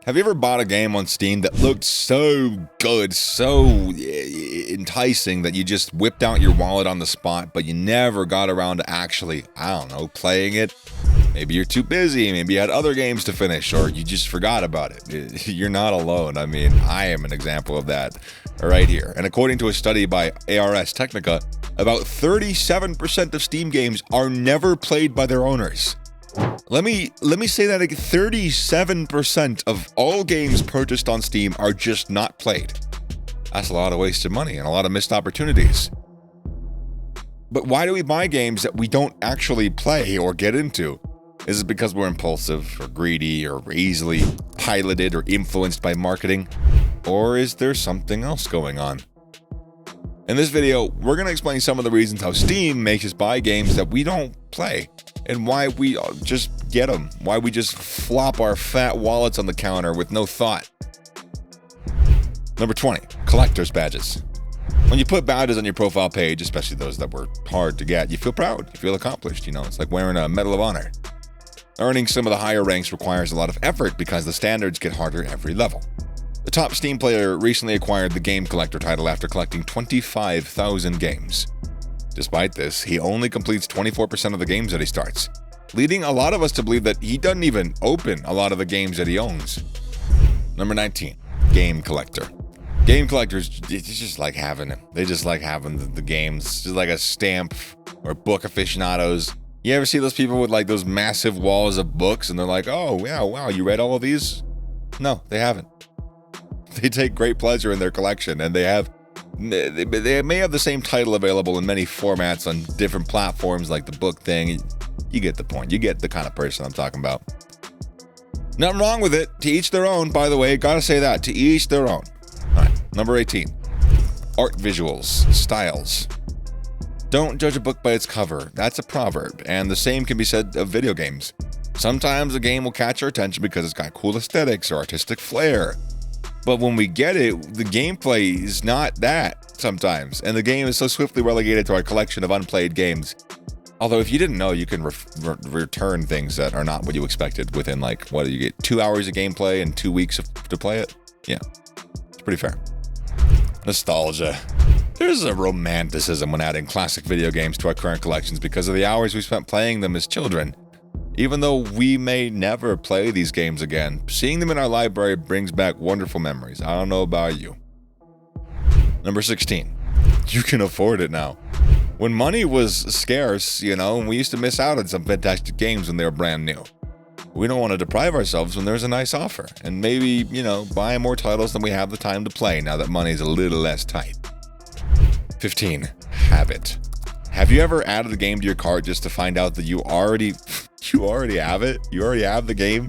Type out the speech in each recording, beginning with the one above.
Have you ever bought a game on Steam that looked so good, so enticing that you just whipped out your wallet on the spot, but you never got around to actually, I don't know, playing it? Maybe you're too busy, maybe you had other games to finish, or you just forgot about it. You're not alone. I mean, I am an example of that right here. And according to a study by Ars Technica, about 37% of Steam games are never played by their owners. Let me say that again. 37% of all games purchased on Steam are just not played. That's a lot of wasted money and a lot of missed opportunities. But why do we buy games that we don't actually play or get into? Is it because we're impulsive or greedy or easily piloted or influenced by marketing? Or is there something else going on? In this video, we're going to explain some of the reasons how Steam makes us buy games that we don't play, and why we just get them, why we just flop our fat wallets on the counter with no thought. Number 20, collector's badges. When you put badges on your profile page, especially those that were hard to get, you feel proud, you feel accomplished, it's like wearing a Medal of Honor. Earning some of the higher ranks requires a lot of effort because the standards get harder every level. The top Steam player recently acquired the Game Collector title after collecting 25,000 games. Despite this, he only completes 24% of the games that he starts, leading a lot of us to believe that he doesn't even open a lot of the games that he owns. Number 19, Game Collector. Game collectors, it's just like having them. They just like having the games, just like a stamp or book aficionados. You ever see those people with like those massive walls of books and they're like, oh, yeah, wow, you read all of these? No, they haven't. They take great pleasure in their collection, and they may have the same title available in many formats on different platforms like the book thing. You get the point. You get the kind of person I'm talking about. Nothing wrong with it. To each their own, by the way. Gotta say that. To each their own. All right. Number 18. Art visuals. Styles. Don't judge a book by its cover. That's a proverb, and the same can be said of video games. Sometimes a game will catch our attention because it's got cool aesthetics or artistic flair. But when we get it, the gameplay is not that sometimes, and the game is so swiftly relegated to our collection of unplayed games. Although if you didn't know, you can return things that are not what you expected within, like, what do you get, 2 hours of gameplay and 2 weeks to play it? Yeah, it's pretty fair. Nostalgia. There's a romanticism when adding classic video games to our current collections because of the hours we spent playing them as children. Even though we may never play these games again, seeing them in our library brings back wonderful memories. I don't know about you. Number 16. You can afford it now. When money was scarce, and we used to miss out on some fantastic games when they were brand new. We don't want to deprive ourselves when there's a nice offer, and maybe, buy more titles than we have the time to play now that money's a little less tight. 15. Habit. Have you ever added a game to your cart just to find out that you already have it? You already have the game?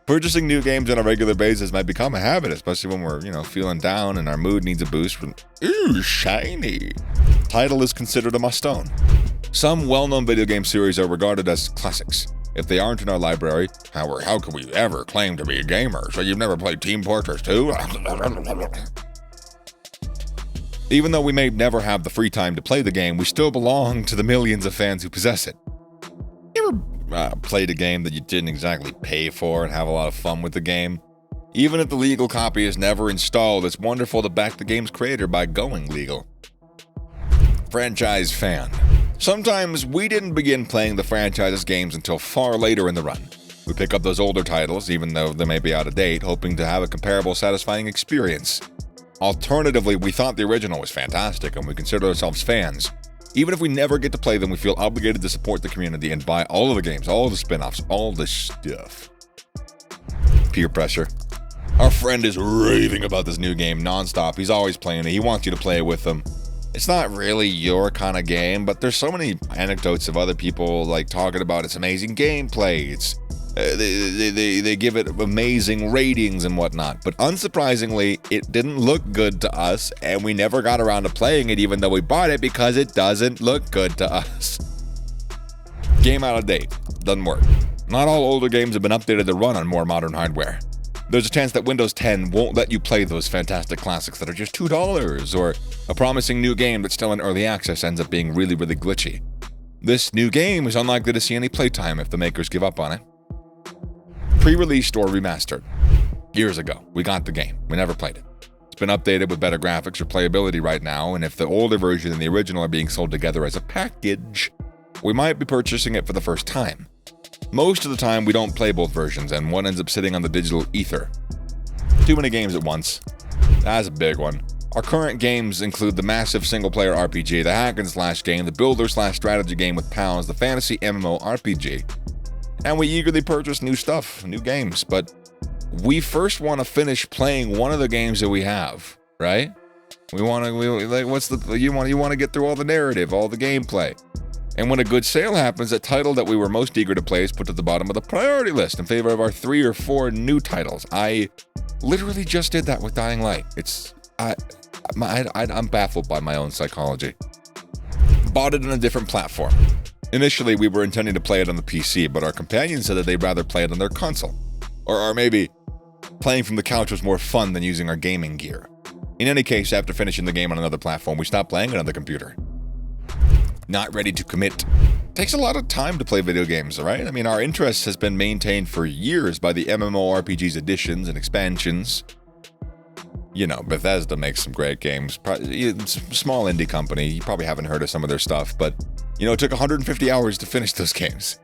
Purchasing new games on a regular basis might become a habit, especially when we're, feeling down and our mood needs a boost from, ooh, shiny. Title is considered a must-own. Some well-known video game series are regarded as classics. If they aren't in our library, how can we ever claim to be a gamer? So you've never played Team Fortress 2? Even though we may never have the free time to play the game, we still belong to the millions of fans who possess it. You ever played a game that you didn't exactly pay for and have a lot of fun with the game? Even if the legal copy is never installed, it's wonderful to back the game's creator by going legal. Franchise fan. Sometimes we didn't begin playing the franchise's games until far later in the run. We pick up those older titles, even though they may be out of date, hoping to have a comparable, satisfying experience. Alternatively, we thought the original was fantastic and we consider ourselves fans. Even if we never get to play them, we feel obligated to support the community and buy all of the games, all of the spin-offs, all the stuff. Peer pressure. Our friend is raving about this new game nonstop. He's always playing it. He wants you to play it with him. It's not really your kind of game, but there's so many anecdotes of other people like talking about its amazing gameplay. They give it amazing ratings and whatnot, but unsurprisingly, it didn't look good to us, and we never got around to playing it even though we bought it because it doesn't look good to us. Game out of date. Doesn't work. Not all older games have been updated to run on more modern hardware. There's a chance that Windows 10 won't let you play those fantastic classics that are just $2, or a promising new game that's still in early access ends up being really, really glitchy. This new game is unlikely to see any playtime if the makers give up on it. Pre-released or remastered. Years ago, we got the game. We never played it. It's been updated with better graphics or playability right now, and if the older version and the original are being sold together as a package, we might be purchasing it for the first time. Most of the time, we don't play both versions, and one ends up sitting on the digital ether. Too many games at once. That's a big one. Our current games include the massive single-player RPG, the hack-and-slash game, the builder-slash-strategy game with pals, the fantasy MMO RPG, and we eagerly purchase new stuff, new games, but we first want to finish playing one of the games that we have, right? You want to get through all the narrative, all the gameplay. And when a good sale happens, that title that we were most eager to play is put at the bottom of the priority list in favor of our 3 or 4 new titles. I literally just did that with Dying Light. I'm baffled by my own psychology. Bought it on a different platform. Initially, we were intending to play it on the PC, but our companions said that they'd rather play it on their console. Or maybe playing from the couch was more fun than using our gaming gear. In any case, after finishing the game on another platform, we stopped playing it on the computer. Not ready to commit. Takes a lot of time to play video games, right? I mean, our interest has been maintained for years by the MMORPG's additions and expansions. You know, Bethesda makes some great games. Small indie company, you probably haven't heard of some of their stuff, but, you know, it took 150 hours to finish those games.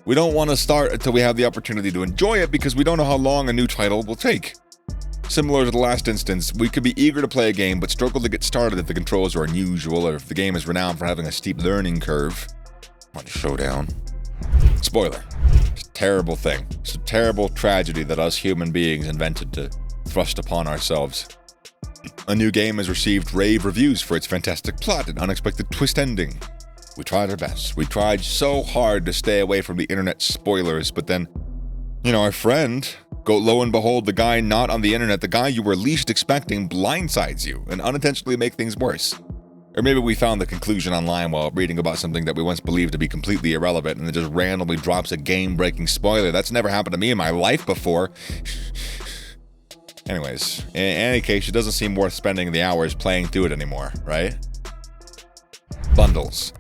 We don't want to start until we have the opportunity to enjoy it because we don't know how long a new title will take. Similar to the last instance, we could be eager to play a game but struggle to get started if the controls are unusual or if the game is renowned for having a steep learning curve. On Showdown. Spoiler. It's a terrible thing. It's a terrible tragedy that us human beings invented to thrust upon ourselves. A new game has received rave reviews for its fantastic plot and unexpected twist ending. We tried our best. We tried so hard to stay away from the internet spoilers, but then, you know, our friend, lo and behold, the guy not on the internet, the guy you were least expecting blindsides you and unintentionally make things worse. Or maybe we found the conclusion online while reading about something that we once believed to be completely irrelevant and it just randomly drops a game-breaking spoiler. That's never happened to me in my life before. Anyways, in any case, it doesn't seem worth spending the hours playing through it anymore, right? Bundles.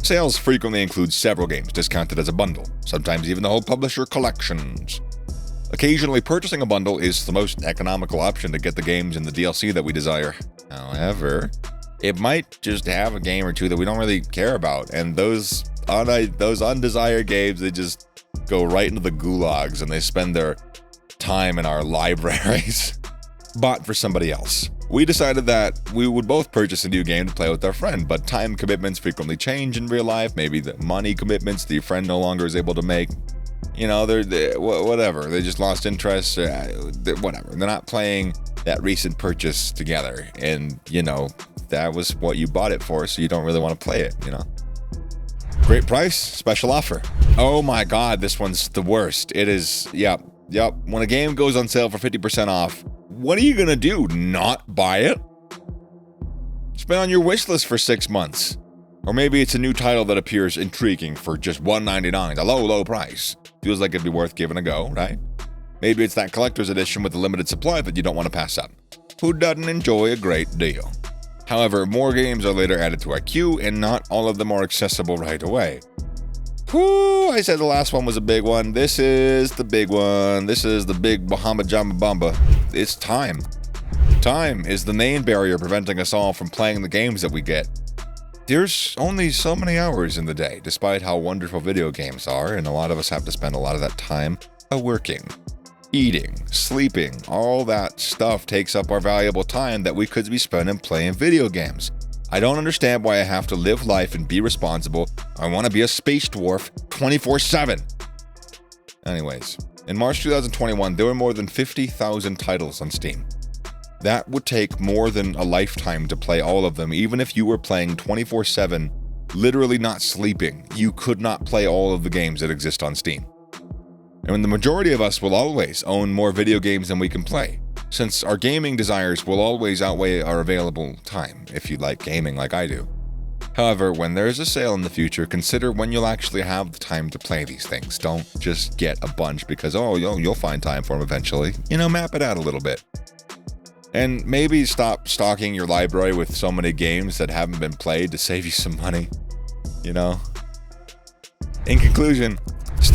Sales frequently include several games discounted as a bundle, sometimes even the whole publisher collections. Occasionally, purchasing a bundle is the most economical option to get the games and the DLC that we desire. However, it might just have a game or two that we don't really care about, and those undesired games, they just go right into the gulags and they spend their time in our libraries, bought for somebody else. We decided that we would both purchase a new game to play with our friend, but time commitments frequently change in real life. Maybe the money commitments the friend no longer is able to make. You know, whatever. They just lost interest. Whatever. They're not playing that recent purchase together. And, you know, that was what you bought it for, so you don't really want to play it, you know. Great price, special offer. Oh my God, this one's the worst. It is, yep. When a game goes on sale for 50% off, what are you going to do? Not buy it? It's been on your wish list for 6 months. Or maybe it's a new title that appears intriguing for just $1.99, a low price. Feels like it'd be worth giving a go, right? Maybe it's that collector's edition with a limited supply that you don't want to pass up. Who doesn't enjoy a great deal? However, more games are later added to our queue, and not all of them are accessible right away. Whoo, I said the last one was a big one. This is the big one. This is the big Bahama Jamba Bamba. It's time. Time is the main barrier preventing us all from playing the games that we get. There's only so many hours in the day, despite how wonderful video games are, and a lot of us have to spend a lot of that time working, eating, sleeping. All that stuff takes up our valuable time that we could be spending playing video games. I don't understand why I have to live life and be responsible. I want to be a space dwarf 24/7. Anyways, in March 2021, there were more than 50,000 titles on Steam. That would take more than a lifetime to play all of them. Even if you were playing 24/7, literally not sleeping, you could not play all of the games that exist on Steam. And the majority of us will always own more video games than we can play, since our gaming desires will always outweigh our available time, if you like gaming like I do. However, when there is a sale in the future, consider when you'll actually have the time to play these things. Don't just get a bunch because, you'll find time for them eventually. Map it out a little bit. And maybe stop stocking your library with so many games that haven't been played to save you some money. In conclusion,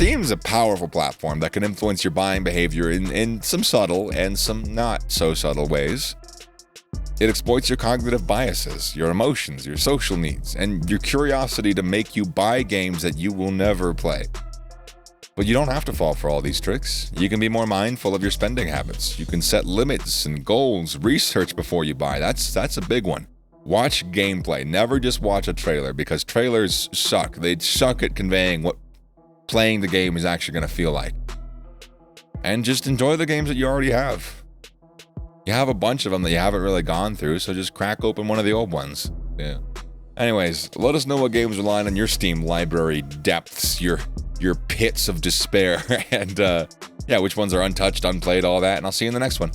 Steam's a powerful platform that can influence your buying behavior in some subtle and some not so subtle ways. It exploits your cognitive biases, your emotions, your social needs, and your curiosity to make you buy games that you will never play. But you don't have to fall for all these tricks. You can be more mindful of your spending habits. You can set limits and goals, research before you buy. That's a big one. Watch gameplay. Never just watch a trailer, because trailers suck. They suck at conveying what playing the game is actually going to feel like. And just enjoy the games that you already have. You have a bunch of them that you haven't really gone through, so just crack open one of the old ones. Yeah. Anyways, let us know what games are lying on your Steam library depths, your pits of despair, and yeah, which ones are untouched, unplayed, all that, and I'll see you in the next one.